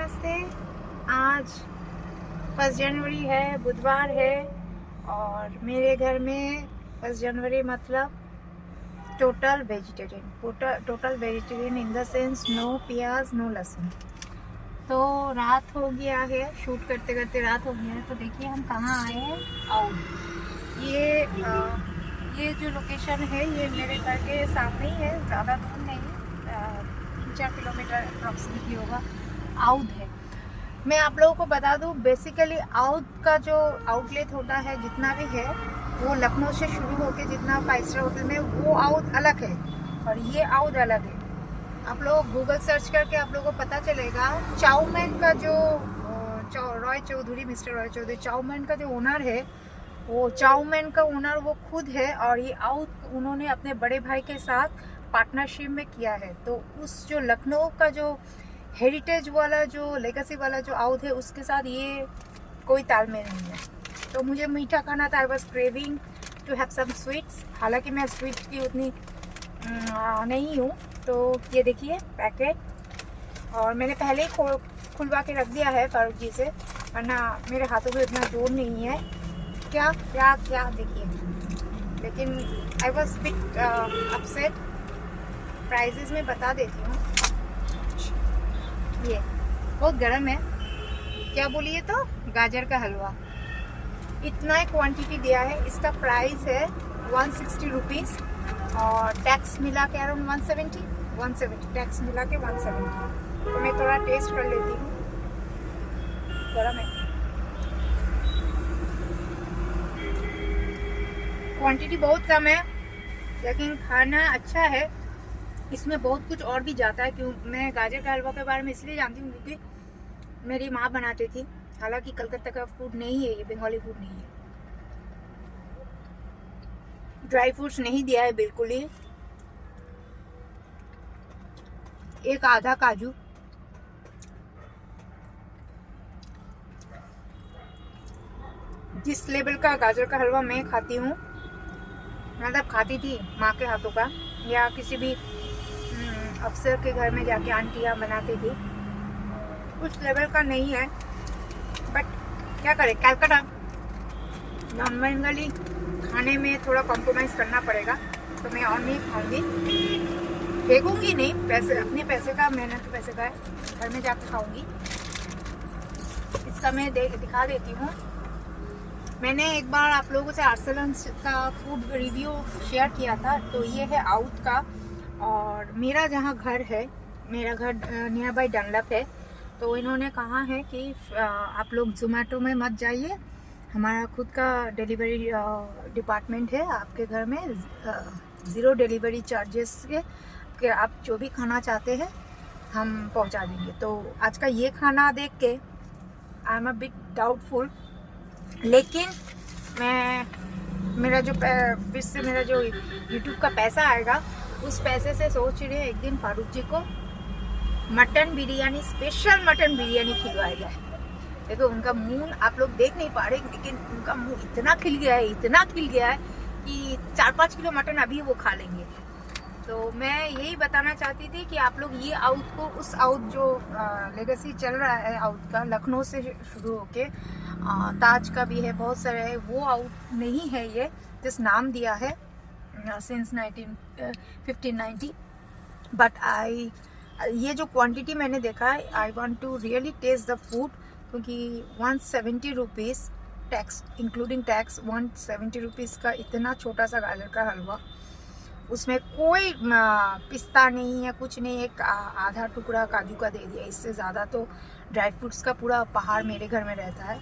नमस्ते। आज 1 जनवरी है, बुधवार है और मेरे घर में 1 जनवरी मतलब total vegetarian in the sense no प्याज नो लहसुन। तो रात हो गया है, शूट करते करते रात हो गया है। तो देखिए हम कहाँ आए हैं, आउट। ये जो लोकेशन है ये मेरे घर के सामने ही है, ज़्यादा दूर नहीं, 3-4 किलोमीटर अप्रॉक्सीमेटली होगा। आउट है। मैं आप लोगों को बता दूं, बेसिकली आउट का जो आउटलेट होता है जितना भी है वो लखनऊ से शुरू होकर जितना 5 स्टार होटल में वो आउट अलग है और ये आउट अलग है। आप लोग गूगल सर्च करके आप लोगों को पता चलेगा। चाउमैन का जो मिस्टर रॉय चौधरी चाउमैन का जो ओनर है, वो चाउमैन का ओनर वो खुद है और ये आउट उन्होंने अपने बड़े भाई के साथ पार्टनरशिप में किया है। तो उस जो लखनऊ का जो हेरिटेज वाला जो लेगेसी वाला जो आउट है उसके साथ ये कोई तालमेल नहीं है। तो मुझे मीठा खाना था, I was craving to have some sweets. हालांकि मैं स्वीट की उतनी नहीं हूँ। तो ये देखिए पैकेट, और मैंने पहले ही खुलवा के रख दिया है फारूक जी से, वरना मेरे हाथों में इतना जोर नहीं है। क्या क्या क्या देखिए, लेकिन I was bit upset. Prices में बता देती हूँ। ये बहुत गर्म है। क्या बोलिए तो गाजर का हलवा, इतना ही क्वांटिटी दिया है। इसका प्राइस है 160 रुपीज़ और टैक्स मिला के अराउंड 170 टैक्स मिला के 170। तो मैं थोड़ा टेस्ट कर लेती हूँ। गर्म है, क्वांटिटी बहुत कम है लेकिन खाना अच्छा है। इसमें बहुत कुछ और भी जाता है। क्यों मैं गाजर का हलवा के बारे में इसलिए जानती हूँ क्योंकि मेरी माँ बनाती थी। हालांकि कलकत्ता का फूड नहीं है, ये बंगाली फूड नहीं है। ड्राई फ्रूट्स नहीं दिया है बिल्कुल ही। एक आधा काजू, जिस लेवल का गाजर का हलवा मैं खाती हूँ, मतलब खाती थी माँ के हाथों का या किसी भी अफसर के घर में जाके आंटियाँ बनाती थी, उस लेवल का नहीं है। बट क्या करें, कलकत्ता नॉन बंगाली खाने में थोड़ा कॉम्प्रोमाइज़ करना पड़ेगा। तो मैं और नहीं खाऊंगी, फेंकूंगी नहीं, पैसे अपने पैसे का, मेहनत के पैसे का है, घर में जाके खाऊंगी। इसका मैं दिखा देती हूँ। मैंने एक बार आप लोगों से आर्सलन का फूड रिव्यू शेयर किया था। तो ये है आउट का, और मेरा जहाँ घर है, मेरा घर नियर बाई डनलप है। तो इन्होंने कहा है कि आप लोग जोमेटो में मत जाइए, हमारा खुद का डिलीवरी डिपार्टमेंट है आपके घर में, 0 डिलीवरी चार्जेस के आप जो भी खाना चाहते हैं हम पहुंचा देंगे। तो आज का ये खाना देख के I am a bit doubtful, लेकिन मेरा जो यूट्यूब का पैसा आएगा उस पैसे से सोच रहे हैं एक दिन फारूक जी को mutton biryani, special mutton biryani खिलवाया जाए। देखो उनका मुंह आप लोग देख नहीं पा रहे, लेकिन उनका मुंह इतना खिल गया है कि 4-5 किलो मटन अभी वो खा लेंगे। तो मैं यही बताना चाहती थी कि आप लोग ये आउट को, उस आउट जो लेगेसी चल रहा है आउट का, लखनऊ से शुरू होके ताज का भी है, बहुत सारे है, वो आउट नहीं है ये, जिस नाम दिया है सिंस 1590। बट ये जो क्वांटिटी मैंने देखा है, I want to really taste the food, क्योंकि 170 rupees tax including tax, 170 rupees का इतना छोटा सा गाजर का हलवा, उसमें कोई पिस्ता नहीं है, कुछ नहीं, एक आधा टुकड़ा काजू का दे दिया। इससे ज़्यादा तो ड्राई फ्रूट्स का पूरा पहाड़ मेरे घर में रहता है।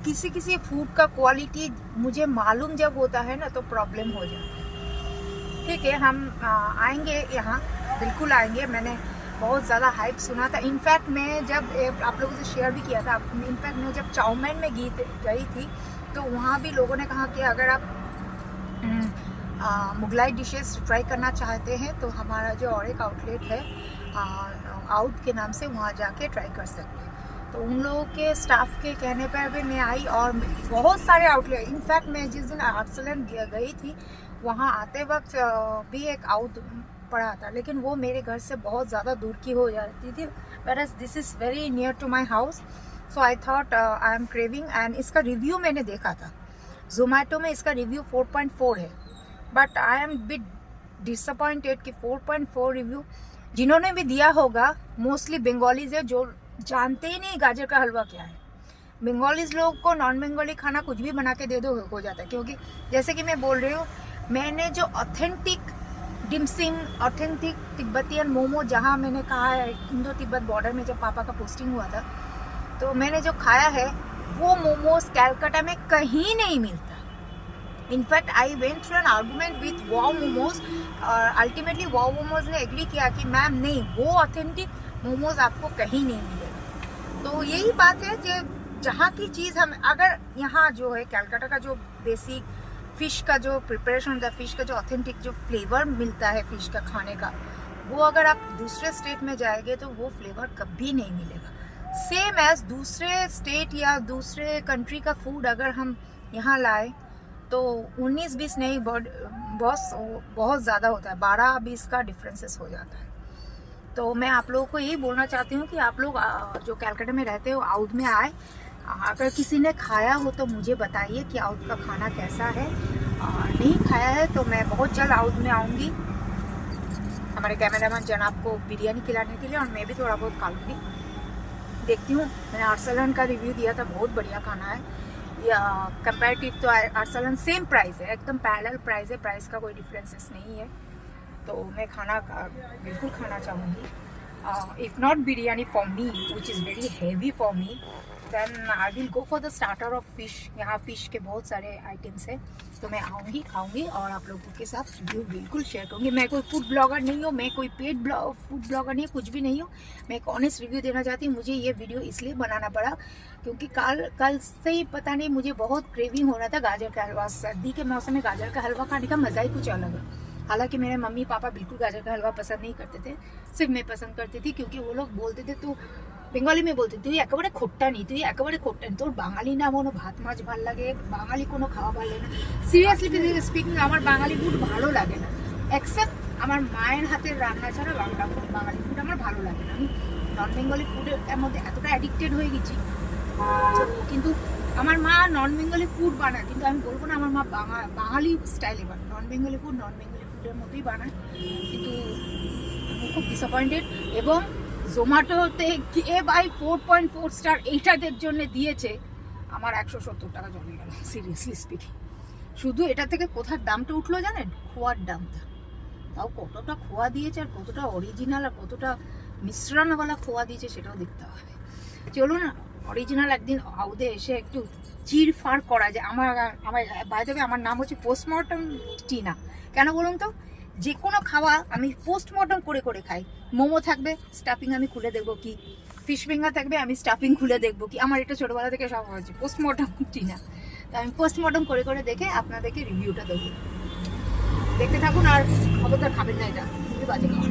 किसी फूड का क्वालिटी मुझे मालूम जब होता है ना तो प्रॉब्लम हो जाता है। ठीक है, हम आएंगे यहाँ, बिल्कुल आएंगे। मैंने बहुत ज़्यादा हाइप सुना था। इनफैक्ट मैं जब आप लोगों से शेयर भी किया था, इनफैक्ट मैं जब चाउमैन में गई थी तो वहाँ भी लोगों ने कहा कि अगर आप मुगलाई डिशेस ट्राई करना चाहते हैं तो हमारा जो और एक आउटलेट है आउट के नाम से, वहाँ जाके ट्राई कर सकते हैं। तो उन लोगों के स्टाफ के कहने पर भी मैं आई, और बहुत सारे आउटलेट, इनफैक्ट मैं जिस दिन आर्सलन गई थी वहाँ आते वक्त भी एक आउट पड़ा था, लेकिन वो मेरे घर से बहुत ज़्यादा दूर की हो जाती थी, whereas this is very near to my house. So I thought I am craving. And इसका रिव्यू मैंने देखा था, जोमेटो में इसका रिव्यू 4.4 है, but I am bit disappointed कि 4.4 रिव्यू जिन्होंने भी दिया होगा मोस्टली बंगालीज है, जो जानते ही नहीं गाजर का हलवा क्या है. बंगालीज लोग को नॉन बंगाली खाना कुछ भी बना के दे दो हो जाता है, क्योंकि जैसे कि मैं बोल रही हूँ, मैंने जो authentic dim sum, authentic Tibetan momo, जहाँ मैंने कहा है इंडो तिब्बत बॉर्डर में जब पापा का पोस्टिंग हुआ था, तो मैंने जो खाया है वो मोमोज कैलकाटा में कहीं नहीं मिलता. In fact I went through an argument with wow momos, और अल्टीमेटली वाओ मोमोज ने एग्री किया कि मैम नहीं, वो ऑथेंटिक मोमोज आपको कहीं नहीं मिलेगा. तो यही बात है कि जहाँ की चीज़ हम अगर यहाँ जो है कैलकाटा का जो बेसिक फिश का जो प्रिपरेशन होता है, फिश का जो ऑथेंटिक जो फ्लेवर मिलता है फिश का खाने का, वो अगर आप दूसरे स्टेट में जाएंगे तो वो फ्लेवर कभी नहीं मिलेगा. सेम एज दूसरे स्टेट या दूसरे कंट्री का फूड अगर हम यहाँ लाए तो 19-20 नहीं, बहुत ज़्यादा होता है, 12-20 का डिफरेंसेस हो जाता है. तो मैं आप लोगों को यही बोलना चाहती हूँ कि आप लोग जो कैलकाटा में रहते हो आउट में आए, अगर किसी ने खाया हो तो मुझे बताइए कि आउट का खाना कैसा है. नहीं खाया है तो मैं बहुत जल्द आउट में आऊँगी हमारे कैमरामैन जनाब को बिरयानी खिलाने के लिए, और मैं भी थोड़ा बहुत खा लूँगी. देखती हूँ. मैंने आर्सलन का रिव्यू दिया था, बहुत बढ़िया खाना है. या कंपेरेटिव तो आर्सलन सेम प्राइस है, एकदम पैरेलल प्राइस है, प्राइस का कोई डिफरेंसेस नहीं है. तो मैं खाना बिल्कुल खाना चाहूँगी. If not biryani for me which is very heavy for me, then I will go for the starter of fish. यहाँ फ़िश के बहुत सारे आइटम्स हैं, तो मैं आऊँगी, खाऊँगी और आप लोगों के साथ रिव्यू बिल्कुल शेयर करूँगी. मैं कोई फूड ब्लॉगर नहीं हूँ, मैं कोई पेड फूड ब्लॉगर नहीं, कुछ भी नहीं हूँ. मैं एक ऑनेस्ट रिव्यू देना चाहती हूँ. मुझे ये वीडियो इसलिए बनाना पड़ा क्योंकि कल से ही पता नहीं मुझे बहुत क्रेविंग हो रहा था गाजर का हलवा. सर्दी के मौसम में गाजर का हलवा खाने का मज़ा ही कुछ अलग है. हालांकि मेरे मम्मी पापा बिल्कुल गाजर का हलवा पसंद नहीं करते थे, सिर्फ मैं पसंद करती थी, क्योंकि वो लोग बोलते थे, तो बेंगली में बोलते তুই একেবারে খোট্টা নি, তুই একেবারে খোট্টা নি, তোর বাঙালি না কোনো ভাত মাছ ভাল লাগে, বাঙালি কোনো খাওয়া ভালো লাগে না. সিরিয়াসলি স্পিকিং আমার বাঙালি ফুড ভালো লাগে না, এক্সেপ্ট আমার মায়ের হাতের রান্না ছাড়া বাঙালি ফুড আমার ভালো লাগে না. আমি নন বেঙ্গলি ফুডের মধ্যে এতটা অ্যাডিক্টেড হয়ে গেছি. কিন্তু আমার মা নন বেঙ্গলি ফুড বানায়, কিন্তু আমি বলবো না আমার মা বাঙালি স্টাইলে বানায়, নন বেঙ্গলি ফুডের মতোই বানায়. কিন্তু আমি খুব ডিসঅ্যাপয়েন্টেড. এবং জোম্যাটোতে কে বাই 4.4 স্টার এইটাদের জন্য দিয়েছে, আমার 170 টাকা জমে গেল সিরিয়াসলি স্পিকিং. শুধু এটা থেকে কোথার দামটা উঠলো জানেন? খোয়ার দামটা. তাও কতটা খোয়া দিয়েছে আর কতটা অরিজিনাল আর কতটা মিশ্রণওয়ালা খোয়া দিয়েছে সেটাও দেখতে হবে. চলুন অরিজিনাল একদিন আউদে এসে একটু চিরফার করা যায়. আমার বাইরে আমার নাম হচ্ছে পোস্টমর্টম টিনা. কেন বলুন তো? যে কোনো খাওয়া আমি পোস্টমর্টম করে করে খাই. মোমো থাকবে, স্টাফিং আমি খুলে দেখবো কি, ফিশ ফিঙ্গার থাকবে, আমি স্টাফিং খুলে দেখবো কি. আমার এটা ছোটোবেলা থেকে সব হয়েছে পোস্টমর্টম টিনা. তো আমি পোস্টমর্টম করে করে দেখে আপনাদেরকে রিভিউটা দেবো. দেখতে থাকুন আর খবরদার খাবেন না, এটা খুবই বাজে খাবার.